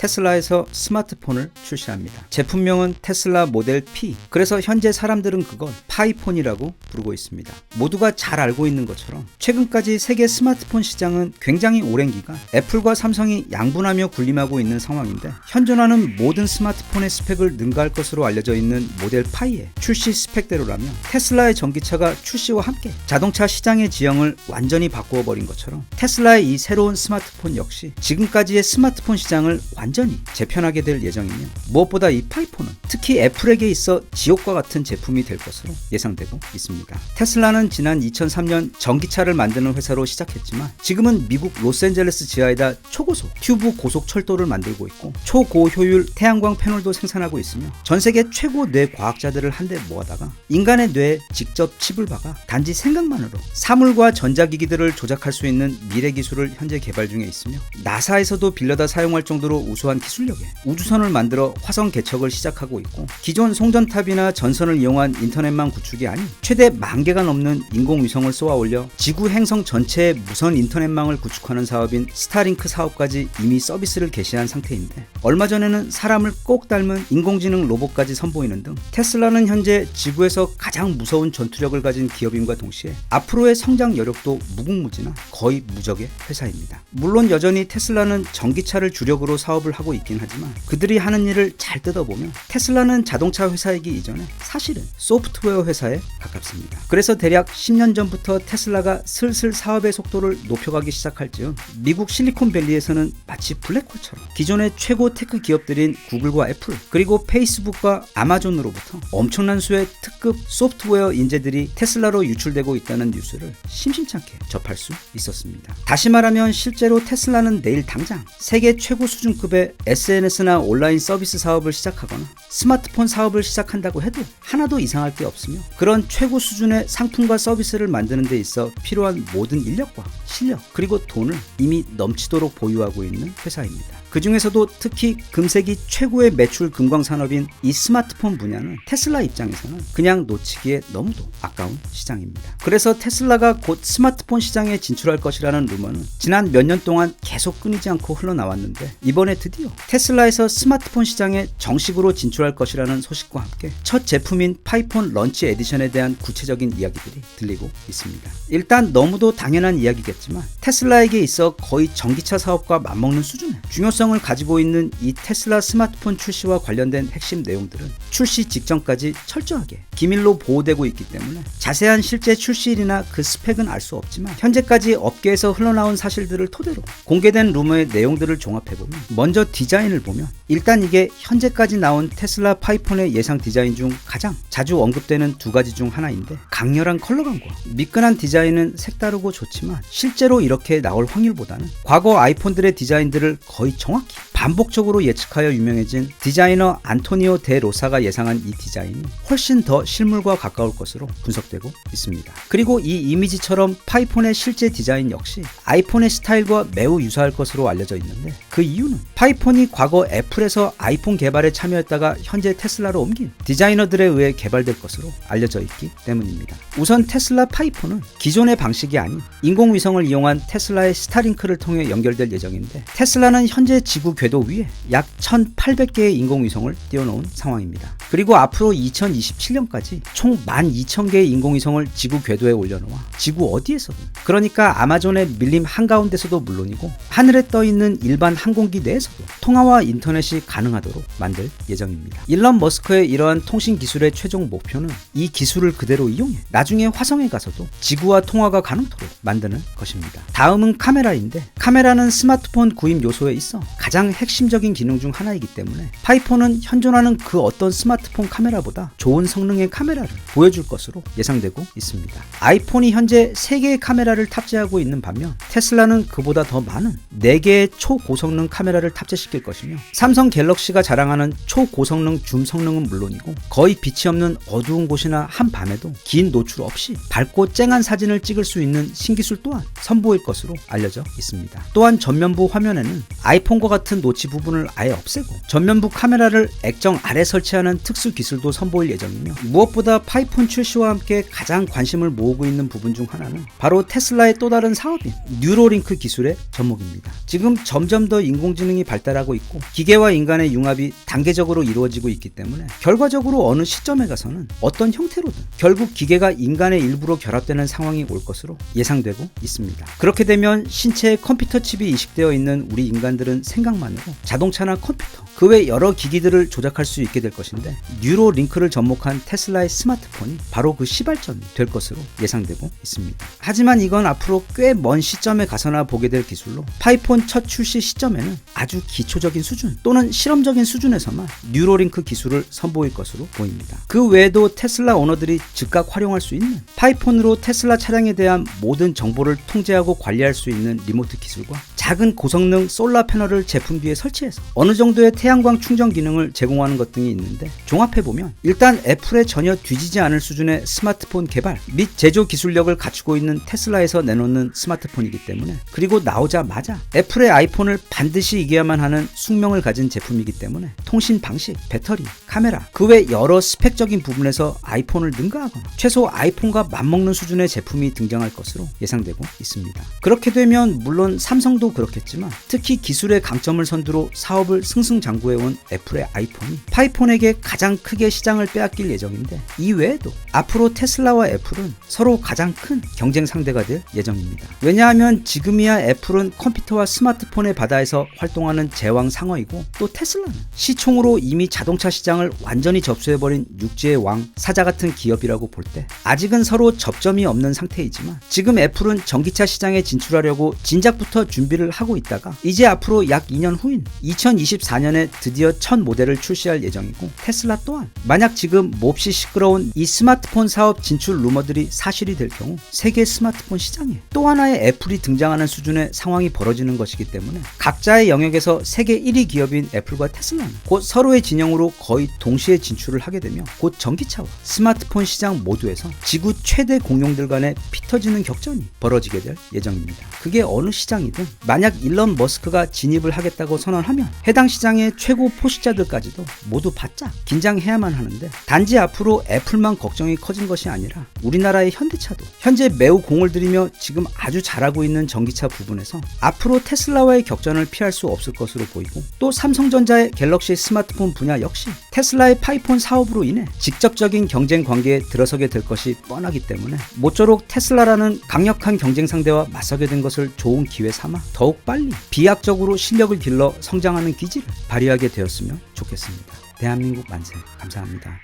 테슬라에서 스마트폰을 출시합니다. 제품명은 테슬라 모델 P. 그래서 현재 사람들은 그걸 파이폰이라고 부르고 있습니다. 모두가 잘 알고 있는 것처럼 최근까지 세계 스마트폰 시장은 굉장히 오랜 기간 애플과 삼성이 양분하며 군림하고 있는 상황인데, 현존하는 모든 스마트폰의 스펙을 능가할 것으로 알려져 있는 모델 파이의 출시 스펙대로라면 테슬라의 전기차가 출시와 함께 자동차 시장의 지형을 완전히 바꾸어 버린 것처럼 테슬라의 이 새로운 스마트폰 역시 지금까지의 스마트폰 시장을 완전히 재편하게 될 예정이며, 무엇보다 이 파이폰은 특히 애플에게 있어 지옥과 같은 제품이 될 것으로 예상되고 있습니다. 테슬라는 지난 2003년 전기차를 만드는 회사로 시작했지만 지금은 미국 로스앤젤레스 지하에다 초고속 튜브 고속철도를 만들고 있고 초고효율 태양광 패널도 생산하고 있으며 전 세계 최고 뇌 과학자들을 한데 모아다가 인간의 뇌에 직접 칩을 박아 단지 생각만으로 사물과 전자기기들을 조작할 수 있는 미래 기술을 현재 개발 중에 있으며, 나사에서도 빌려다 사용할 정도로 우수한 기술력에 우주선을 만들어 화성 개척을 시작하고 있고, 기존 송전탑이나 전선을 이용한 인터넷망 구축이 아닌 최대 10,000개가 넘는 인공위성을 쏘아 올려 지구 행성 전체의 무선 인터넷망을 구축하는 사업인 스타링크 사업까지 이미 서비스를 개시한 상태인데, 얼마 전에는 사람을 꼭 닮은 인공지능 로봇까지 선보이는 등 테슬라는 현재 지구에서 가장 무서운 전투력을 가진 기업임과 동시에 앞으로의 성장 여력도 무궁무진한 거의 무적의 회사입니다. 물론 여전히 테슬라는 전기차를 주력으로 사업을 하고 있긴 하지만 그들이 하는 일을 잘 뜯어보면 테슬라는 자동차 회사이기 이전에 사실은 소프트웨어 회사에 가깝습니다. 그래서 대략 10년 전부터 테슬라가 슬슬 사업의 속도를 높여가기 시작할 즈음 미국 실리콘밸리에서는 마치 블랙홀처럼 기존의 최고 테크 기업들인 구글과 애플 그리고 페이스북과 아마존으로부터 엄청난 수의 특급 소프트웨어 인재들이 테슬라로 유출되고 있다는 뉴스를 심심찮게 접할 수 있었습니다. 다시 말하면 실제로 테슬라는 내일 당장 세계 최고 수준급의 SNS나 온라인 서비스 사업을 시작하거나 스마트폰 사업을 시작한다고 해도 하나도 이상할 게 없으며, 그런 최고 수준의 상품과 서비스를 만드는 데 있어 필요한 모든 인력과 실력 그리고 돈을 이미 넘치도록 보유하고 있는 회사입니다. 그 중에서도 특히 금세기 최고의 매출 금광 산업인 이 스마트폰 분야는 테슬라 입장에서는 그냥 놓치기에 너무도 아까운 시장입니다. 그래서 테슬라가 곧 스마트폰 시장에 진출할 것이라는 루머는 지난 몇 년 동안 계속 끊이지 않고 흘러나왔는데, 이번에 드디어 테슬라에서 스마트폰 시장에 정식으로 진출할 것이라는 소식과 함께 첫 제품인 파이폰 런치 에디션에 대한 구체적인 이야기들이 들리고 있습니다. 일단 너무도 당연한 이야기겠지만 테슬라에게 있어 거의 전기차 사업과 맞먹는 수준의 중요성을 가지고 있는 이 테슬라 스마트폰 출시와 관련된 핵심 내용들은 출시 직전까지 철저하게 기밀로 보호되고 있기 때문에 자세한 실제 출시일이나 그 스펙은 알 수 없지만, 현재까지 업계에서 흘러나온 사실들을 토대로 공개된 루머의 내용들을 종합해보면, 먼저 디자인을 보면 일단 이게 현재까지 나온 테슬라 파이폰의 예상 디자인 중 가장 자주 언급되는 두 가지 중 하나인데, 강렬한 컬러감과 미끈한 디자인은 색다르고 좋지만 실제로 이렇게 나올 확률보다는 과거 아이폰들의 디자인들을 거의 정확히 반복적으로 예측하여 유명해진 디자이너 안토니오 데 로사가 예상한 이 디자인이 훨씬 더 실물과 가까울 것으로 분석되고 있습니다. 그리고 이 이미지처럼 파이폰의 실제 디자인 역시 아이폰의 스타일과 매우 유사할 것으로 알려져 있는데, 그 이유는 파이폰이 과거 애플에서 아이폰 개발에 참여했다가 현재 테슬라로 옮긴 디자이너들에 의해 개발될 것으로 알려져 있기 때문입니다. 우선 테슬라 파이폰은 기존의 방식이 아닌 인공위성을 이용한 테슬라의 스타링크를 통해 연결될 예정인데, 테슬라는 현재 지구 궤도 위에 약 1,800개의 인공위성을 띄워놓은 상황입니다. 그리고 앞으로 2027년까지 총 12,000개의 인공위성을 지구 궤도에 올려놓아 지구 어디에서든, 그러니까 아마존의 밀림 한가운데서도 물론이고 하늘에 떠있는 일반 항공기 내에서도 통화와 인터넷이 가능하도록 만들 예정입니다. 일론 머스크의 이러한 통신 기술의 최종 목표는 이 기술을 그대로 이용해 나중에 화성에 가서도 지구와 통화가 가능토록 만드는 것입니다. 다음은 카메라인데, 카메라는 스마트폰 구입 요소에 있어 가장 핵심적인 기능 중 하나이기 때문에 파이폰은 현존하는 그 어떤 스마트폰 카메라보다 좋은 성능의 카메라를 보여줄 것으로 예상되고 있습니다. 아이폰이 현재 3개의 카메라를 탑재하고 있는 반면 테슬라는 그보다 더 많은 4개의 초고성능 카메라를 탑재시킬 것이며, 삼성 갤럭시가 자랑하는 초고성능 줌 성능은 물론이고 거의 빛이 없는 어두운 곳이나 한밤에도 긴 노출 없이 밝고 쨍한 사진을 찍을 수 있는 신기술 또한 선보일 것으로 알려져 있습니다. 또한 전면부 화면에는 아이폰 아이폰과 같은 노치 부분을 아예 없애고 전면부 카메라를 액정 아래 설치하는 특수 기술도 선보일 예정이며, 무엇보다 파이폰 출시와 함께 가장 관심을 모으고 있는 부분 중 하나는 바로 테슬라의 또 다른 사업인 뉴로링크 기술의 접목입니다. 지금 점점 더 인공지능이 발달하고 있고 기계와 인간의 융합이 단계적으로 이루어지고 있기 때문에 결과적으로 어느 시점에 가서는 어떤 형태로든 결국 기계가 인간의 일부로 결합되는 상황이 올 것으로 예상되고 있습니다. 그렇게 되면 신체에 컴퓨터 칩이 이식되어 있는 우리 인간들은 생각만으로 자동차나 컴퓨터, 그 외 여러 기기들을 조작할 수 있게 될 것인데, 뉴로링크를 접목한 테슬라의 스마트폰이 바로 그 시발점이 될 것으로 예상되고 있습니다. 하지만 이건 앞으로 꽤 먼 시점에 가서나 보게 될 기술로, 파이폰 첫 출시 시점에는 아주 기초적인 수준 또는 실험적인 수준에서만 뉴로링크 기술을 선보일 것으로 보입니다. 그 외에도 테슬라 오너들이 즉각 활용할 수 있는 파이폰으로 테슬라 차량에 대한 모든 정보를 통제하고 관리할 수 있는 리모트 기술과 작은 고성능 솔라 패널을 제품 뒤에 설치해서 어느 정도의 태양광 충전 기능을 제공하는 것 등이 있는데, 종합해보면 일단 애플에 전혀 뒤지지 않을 수준의 스마트폰 개발 및 제조 기술력을 갖추고 있는 테슬라에서 내놓는 스마트폰이기 때문에, 그리고 나오자마자 애플의 아이폰을 반드시 이겨야만 하는 숙명을 가진 제품이기 때문에 통신 방식, 배터리, 카메라, 그 외 여러 스펙적인 부분에서 아이폰을 능가하거나 최소 아이폰과 맞먹는 수준의 제품이 등장할 것으로 예상되고 있습니다. 그렇게 되면 물론 삼성도 그렇겠지만 특히 기술의 강점을 선두로 사업을 승승장구해온 애플의 아이폰이 파이폰에게 가장 크게 시장을 빼앗길 예정인데, 이 외에도 앞으로 테슬라와 애플은 서로 가장 큰 경쟁 상대가 될 예정입니다. 왜냐하면 지금이야 애플은 컴퓨터와 스마트폰의 바다에서 활동하는 제왕 상어이고, 또 테슬라는 시총으로 이미 자동차 시장을 완전히 접수해버린 육지의 왕, 사자 같은 기업이라고 볼 때 아직은 서로 접점이 없는 상태이지만, 지금 애플은 전기차 시장에 진출하려고 진작부터 준비를 하고 있다가 이제 앞으로 약 2년 후인 2024년에 드디어 첫 모델을 출시할 예정이고, 테슬라 또한 만약 지금 몹시 시끄러운 이 스마트폰 사업 진출 루머들이 사실이 될 경우 세계 스마트폰 시장에 또 하나의 애플이 등장하는 수준의 상황이 벌어지는 것이기 때문에, 각자의 영역에서 세계 1위 기업인 애플과 테슬라는 곧 서로의 진영으로 거의 동시에 진출을 하게 되며, 곧 전기차와 스마트폰 시장 모두에서 지구 최대 공룡들 간의 피 터지는 격전이 벌어지게 될 예정입니다. 그게 어느 시장이든 만약 일론 머스크가 진입을 하겠다고 선언하면 해당 시장의 최고 포식자들까지도 모두 바짝 긴장해야만 하는데, 단지 앞으로 애플만 걱정이 커진 것이 아니라 우리나라의 현대차도 현재 매우 공을 들이며 지금 아주 잘하고 있는 전기차 부분에서 앞으로 테슬라와의 격전을 피할 수 없을 것으로 보이고, 또 삼성전자의 갤럭시 스마트폰 분야 역시 테슬라의 파이폰 사업으로 인해 직접적인 경쟁 관계에 들어서게 될 것이 뻔하기 때문에, 모쪼록 테슬라라는 강력한 경쟁 상대와 맞서게 된 것을 좋은 기회 삼아 더욱 빨리 비약적으로 실력을 길러 성장하는 기질을 발휘하게 되었으면 좋겠습니다. 대한민국 만세. 감사합니다.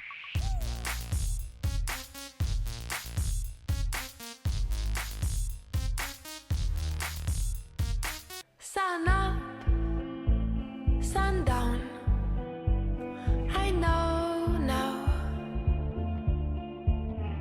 Sun up, sun down.